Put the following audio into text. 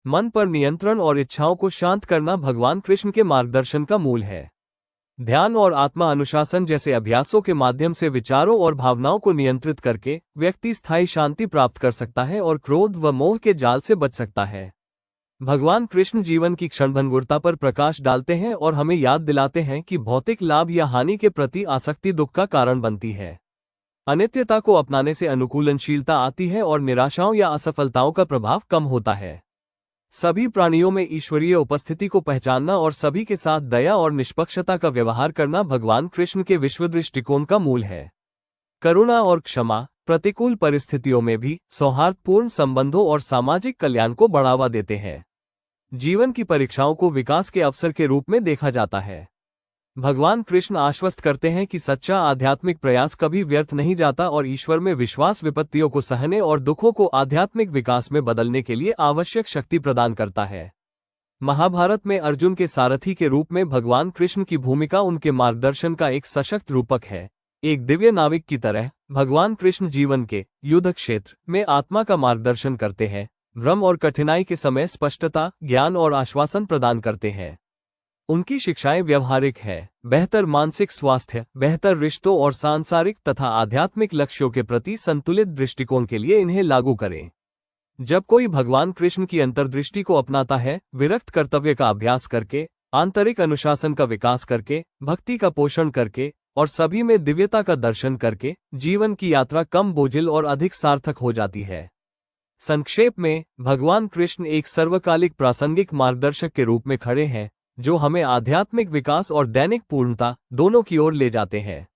मन पर नियंत्रण और इच्छाओं को शांत करना भगवान कृष्ण के मार्गदर्शन का मूल है। ध्यान और आत्मा अनुशासन जैसे अभ्यासों के माध्यम से विचारों और भावनाओं को नियंत्रित करके व्यक्ति स्थायी शांति प्राप्त कर सकता है और क्रोध व मोह के जाल से बच सकता है। भगवान कृष्ण जीवन की क्षणभंगुरता पर प्रकाश डालते हैं और हमें याद दिलाते हैं कि भौतिक लाभ या हानि के प्रति आसक्ति दुख का कारण बनती है। अनित्यता को अपनाने से अनुकूलनशीलता आती है और निराशाओं या असफलताओं का प्रभाव कम होता है। सभी प्राणियों में ईश्वरीय उपस्थिति को पहचानना और सभी के साथ दया और निष्पक्षता का व्यवहार करना भगवान कृष्ण के विश्व दृष्टिकोण का मूल है। करुणा और क्षमा प्रतिकूल परिस्थितियों में भी सौहार्दपूर्ण संबंधों और सामाजिक कल्याण को बढ़ावा देते हैं। जीवन की परीक्षाओं को विकास के अवसर के रूप में देखा जाता है। भगवान कृष्ण आश्वस्त करते हैं कि सच्चा आध्यात्मिक प्रयास कभी व्यर्थ नहीं जाता और ईश्वर में विश्वास विपत्तियों को सहने और दुखों को आध्यात्मिक विकास में बदलने के लिए आवश्यक शक्ति प्रदान करता है। महाभारत में अर्जुन के सारथी के रूप में भगवान कृष्ण की भूमिका उनके मार्गदर्शन का एक सशक्त रूपक है। एक दिव्य नाविक की तरह भगवान कृष्ण जीवन के युद्ध क्षेत्र में आत्मा का मार्गदर्शन करते हैं, भ्रम और कठिनाई के समय स्पष्टता, ज्ञान और आश्वासन प्रदान करते हैं। उनकी शिक्षाएं व्यवहारिक है, बेहतर मानसिक स्वास्थ्य, बेहतर रिश्तों और सांसारिक तथा आध्यात्मिक लक्ष्यों के प्रति संतुलित दृष्टिकोण के लिए इन्हें लागू करें। जब कोई भगवान कृष्ण की अंतर्दृष्टि को अपनाता है, विरक्त कर्तव्य का अभ्यास करके, आंतरिक अनुशासन का विकास करके, भक्ति का पोषण करके और सभी में दिव्यता का दर्शन करके, जीवन की यात्रा कम बोझिल और अधिक सार्थक हो जाती है। संक्षेप में, भगवान कृष्ण एक सर्वकालिक प्रासंगिक मार्गदर्शक के रूप में खड़े हैं, जो हमें आध्यात्मिक विकास और दैनिक पूर्णता दोनों की ओर ले जाते हैं।